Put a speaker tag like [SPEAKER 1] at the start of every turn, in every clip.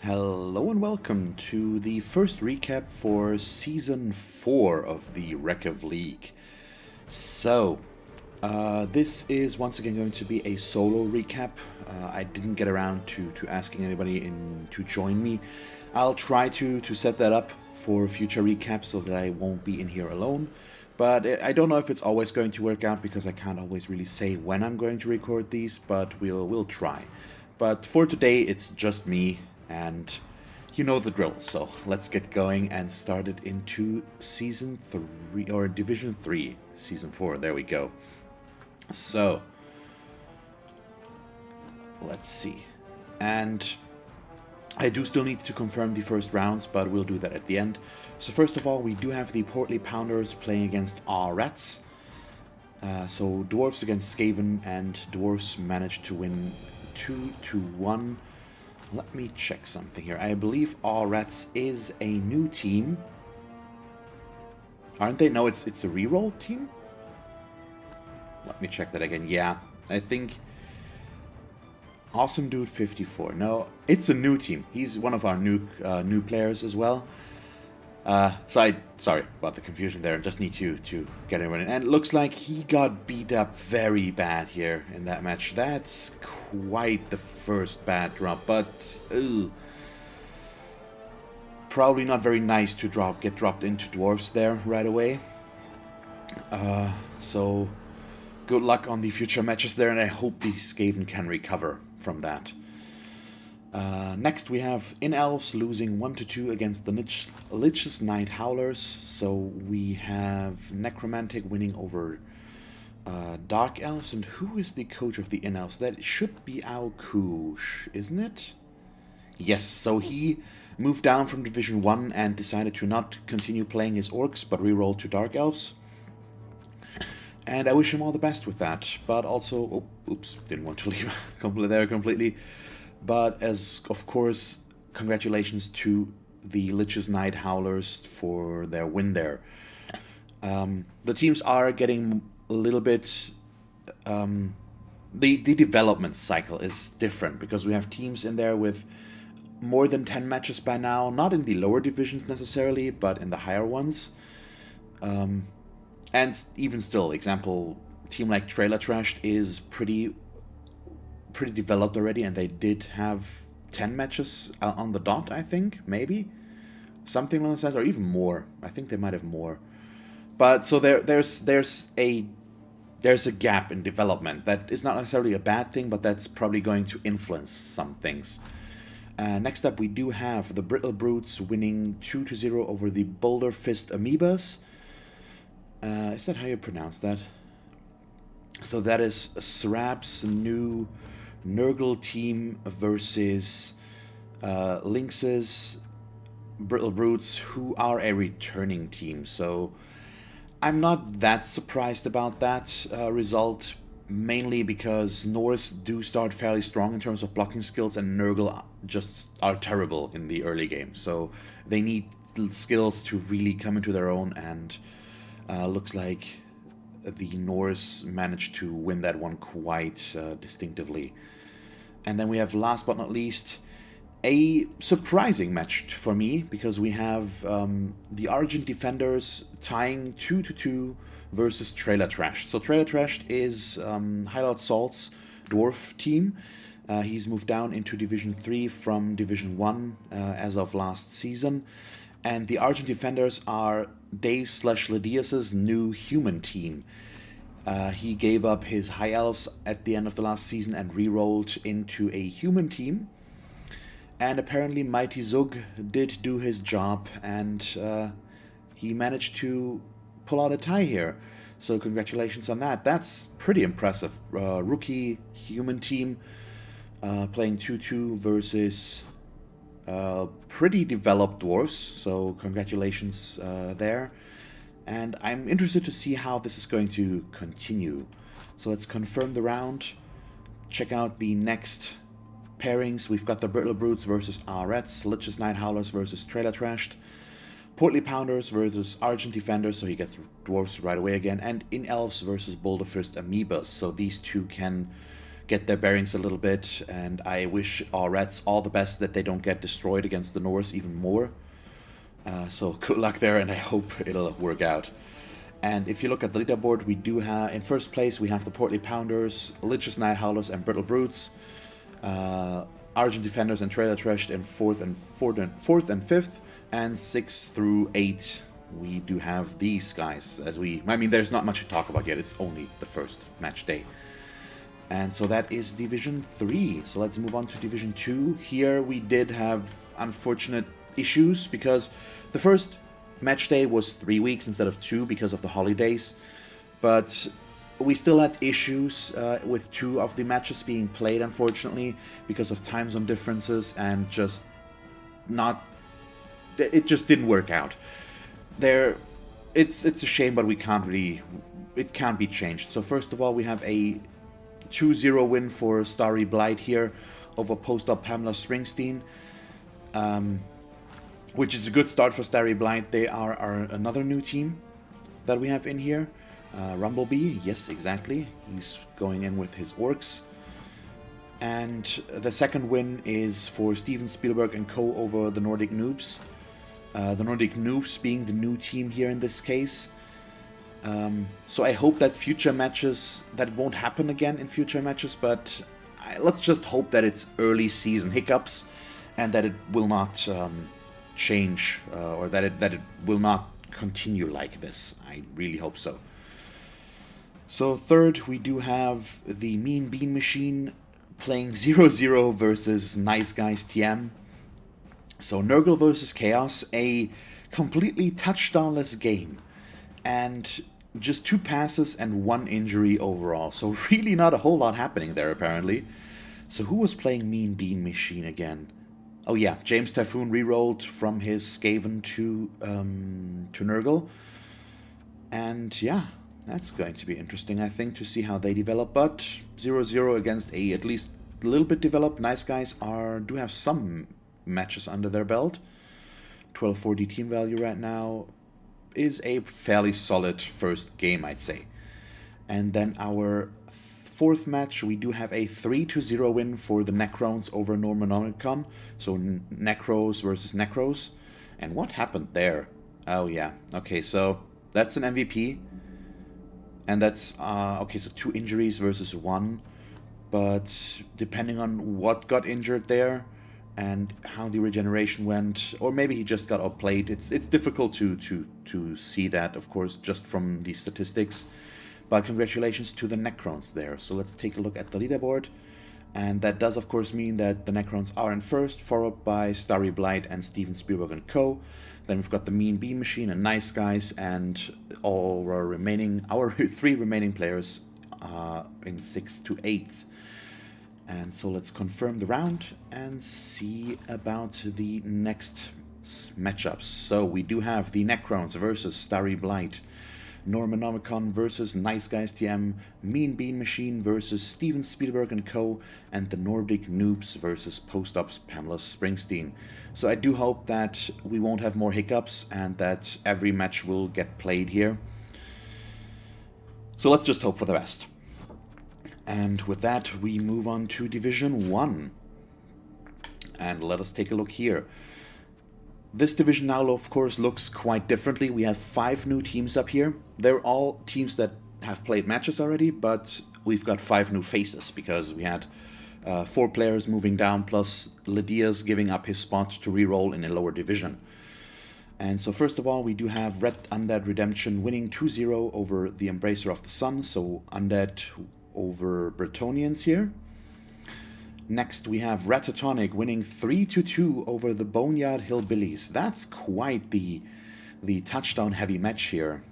[SPEAKER 1] Hello and welcome to the first recap for Season 4 of the Rekef League. This is once again going to be a solo recap. I didn't get around to asking anybody to join me. I'll try to set that up for future recaps so that I won't be in here alone. But I don't know if it's always going to work out because I can't always really say when I'm going to record these, but we'll try. But for today, it's just me, and you know the drill. So let's get going and start it into Season 3, or Division 3, Season 4. There we go. So, let's see. And I do still need to confirm the first rounds, but we'll do that at the end. So first of all, we do have the Portly Pounders playing against our Rats. So Dwarves against Skaven, and Dwarves managed to win 2-1. Let me check something here. I believe All Rats is a new team. Aren't they? No, it's a reroll team? Let me check that again. Yeah, I think Awesome Dude 54. No, it's a new team. He's one of our new players as well. Sorry about the confusion there. I just need to get everyone in. And it looks like he got beat up very bad here in that match. That's quite the first bad drop, but probably not very nice to get dropped into Dwarves there right away. So good luck on the future matches there, and I hope the Skaven can recover from that. Next we have In Elves losing 1-2 against the Lich's Night Howlers. So we have Necromantic winning over Dark Elves. And who is the coach of the In Elves? That should be Aukush, isn't it? Yes, so he moved down from Division 1 and decided to not continue playing his Orcs, but reroll to Dark Elves. And I wish him all the best with that. But also, oh, oops, didn't want to leave there completely. But as, of course, congratulations to the Lich's Night Howlers for their win there. The teams are getting a little bit... the development cycle is different, because we have teams in there with more than 10 matches by now. Not in the lower divisions necessarily, but in the higher ones. And even still, example, team like Trailer Trashed is pretty developed already, and they did have 10 matches on the dot, I think, maybe something along those lines, or even more. I think they might have more. But so there's a gap in development. That is not necessarily a bad thing, but that's probably going to influence some things. Next up, we do have the Brittle Brutes winning 2-0 over the Boulder Fist Amoebas. Is that how you pronounce that? So that is Srab's new Nurgle team versus Lynx's Brittle Brutes, who are a returning team. So I'm not that surprised about that result, mainly because Norse do start fairly strong in terms of blocking skills, and Nurgle just are terrible in the early game. So they need skills to really come into their own, and looks like the Norse managed to win that one quite distinctively. And then we have, last but not least, a surprising match for me, because we have the Argent Defenders tying 2-2 versus Trailer Trashed. So Trailer Trashed is Highlord Salt's dwarf team. He's moved down into Division 3 from Division 1 as of last season. And the Argent Defenders are Dave/Ladias's new human team. He gave up his High Elves at the end of the last season and re-rolled into a human team. And apparently Mighty Zug did do his job, and he managed to pull out a tie here. So congratulations on that. That's pretty impressive. Rookie human team playing 2-2 versus pretty developed dwarves. So congratulations there. And I'm interested to see how this is going to continue. So let's confirm the round. Check out the next pairings. We've got the Brittle Brutes versus our Rats, Lich's Night Howlers versus Trailer Trashed, Portly Pounders versus Argent Defenders, so he gets Dwarves right away again, and In Elves versus Boulder Fist Amoebas. So these two can get their bearings a little bit, and I wish our Reds all the best that they don't get destroyed against the Norse even more. So good luck there, and I hope it'll work out. And if you look at the leaderboard, we do have, in first place, we have the Portly Pounders, Lich's Night Howlers, and Brittle Brutes. Argent Defenders and Trailer Trashed in fourth and fifth, and 6 through 8. We do have these guys. I mean, there's not much to talk about yet. It's only the first match day. And so that is Division 3. So let's move on to Division 2. Here we did have unfortunate issues because the first match day was 3 weeks instead of 2 because of the holidays. But we still had issues with 2 of the matches being played, unfortunately, because of time zone differences and it just didn't work out. It's a shame, but it can't be changed. So first of all, we have a 2-0 win for Starry Blight here over post-op Pamela Springsteen, which is a good start for Starry Blight. They are another new team that we have in here. Rumblebee, yes, exactly. He's going in with his orcs. And the second win is for Steven Spielberg and co. over the Nordic Noobs. The Nordic Noobs being the new team here in this case. So I hope that that won't happen again in future matches, but let's just hope that it's early season hiccups and that it will not change or that it will not continue like this. I really hope so. So third, we do have the Mean Bean Machine playing 0-0 versus Nice Guys TM. So Nurgle versus Chaos, a completely touchdownless game. And just 2 passes and 1 injury overall. So really not a whole lot happening there, apparently. So who was playing Mean Bean Machine again? Oh yeah, James Typhoon rerolled from his Skaven to Nurgle. And yeah, that's going to be interesting, I think, to see how they develop. But 0-0 against at least a little bit developed Nice Guys do have some matches under their belt. 1240 team value right now is a fairly solid first game, I'd say. And then our fourth match, we do have a 3-0 win for the Necrons over Normanomicon. So Necros versus Necros. And what happened there? Oh yeah, okay, so that's an MVP. And that's, okay, so 2 injuries versus 1. But depending on what got injured there and how the regeneration went, or maybe he just got outplayed, it's difficult to see that, of course, just from the statistics. But congratulations to the Necrons there. So let's take a look at the leaderboard. And that does, of course, mean that the Necrons are in first, followed by Starry Blight and Steven Spielberg and co. Then we've got the Mean Bean Machine and Nice Guys, and our 3 remaining players in 6th to 8th. And so let's confirm the round and see about the next matchups. So we do have the Necrons versus Starry Blight, Normanomicon versus Nice Guys TM, Mean Bean Machine versus Steven Spielberg and co., and the Nordic Noobs versus Post-Ops Pamela Springsteen. So I do hope that we won't have more hiccups and that every match will get played here. So let's just hope for the best. And with that, we move on to Division 1. And let us take a look here. This division now, of course, looks quite differently. We have 5 new teams up here. They're all teams that have played matches already, but we've got 5 new faces because we had 4 players moving down, plus Lydia's giving up his spot to reroll in a lower division. And so first of all, we do have Red Undead Redemption winning 2-0 over the Embracer of the Sun, so Undead over Bretonians here. Next, we have Ratatonic winning 3-2 over the Boneyard Hillbillies. That's quite the touchdown-heavy match here.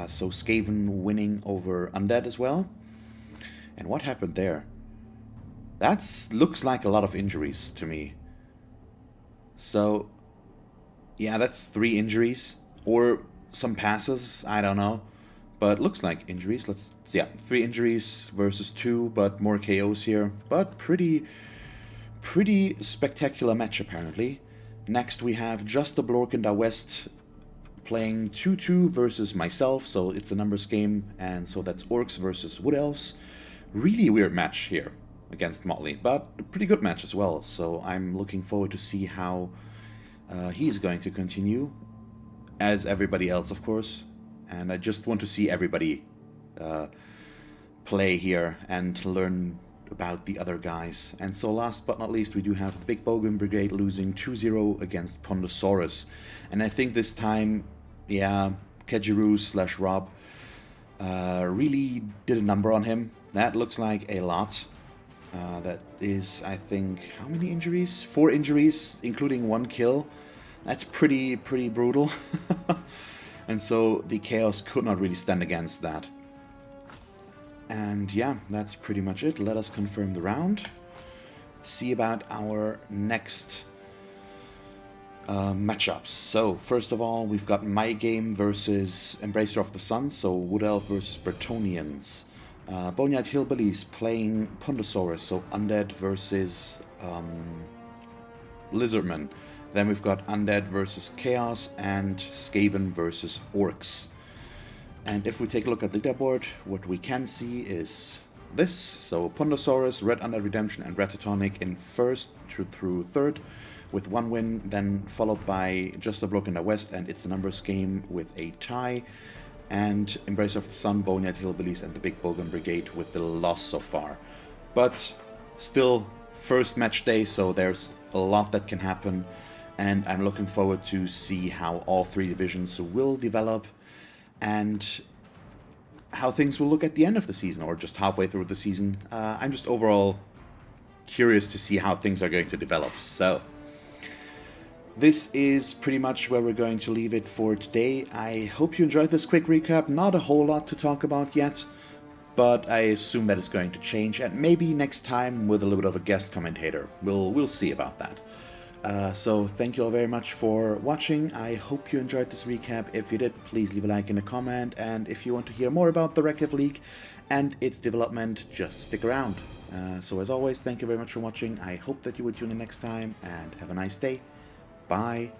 [SPEAKER 1] So Skaven winning over Undead as well. And what happened there? That looks like a lot of injuries to me. So, yeah, that's 3 injuries. Or some passes, I don't know. But looks like injuries. 3 injuries versus 2, but more KOs here. But pretty spectacular match apparently. Next we have Just the Blorkenda West playing 2-2 versus myself, so it's a numbers game, and so that's Orcs versus Wood Elves. Really weird match here. against Motley, but a pretty good match as well. So I'm looking forward to see how he's going to continue, as everybody else, of course. And I just want to see everybody play here and learn about the other guys. And so last but not least, we do have the Big Bogan Brigade losing 2-0 against Pondosaurus. And I think this time, yeah, Kejiru/Rob really did a number on him. That looks like a lot. That is, I think, how many injuries? 4 injuries, including 1 kill. That's pretty brutal. And so the Chaos could not really stand against that. And yeah, that's pretty much it. Let us confirm the round. See about our next matchups. So first of all, we've got My Game versus Embracer of the Sun. So Wood Elf versus Bretonians. Boneyard Hillbillies playing Pondosaurus. So Undead versus Lizardman. Then we've got Undead versus Chaos and Skaven versus Orcs. And if we take a look at the leaderboard, what we can see is this. So Pondosaurus, Red Undead Redemption and Ratatonic in first through third with 1 win, then followed by Just a Block in the West and It's a Numbers Game with a tie. And Embrace of the Sun, Boneyard Hillbillies and the Big Bogan Brigade with the loss so far. But still first match day, so there's a lot that can happen. And I'm looking forward to see how all 3 divisions will develop and how things will look at the end of the season or just halfway through the season. I'm just overall curious to see how things are going to develop. So this is pretty much where we're going to leave it for today. I hope you enjoyed this quick recap. Not a whole lot to talk about yet, but I assume that it's going to change, and maybe next time with a little bit of a guest commentator. We'll see about that. So thank you all very much for watching. I hope you enjoyed this recap. If you did, please leave a like and a comment. And if you want to hear more about the Rekef League and its development, just stick around. So as always, thank you very much for watching. I hope that you will tune in next time and have a nice day. Bye.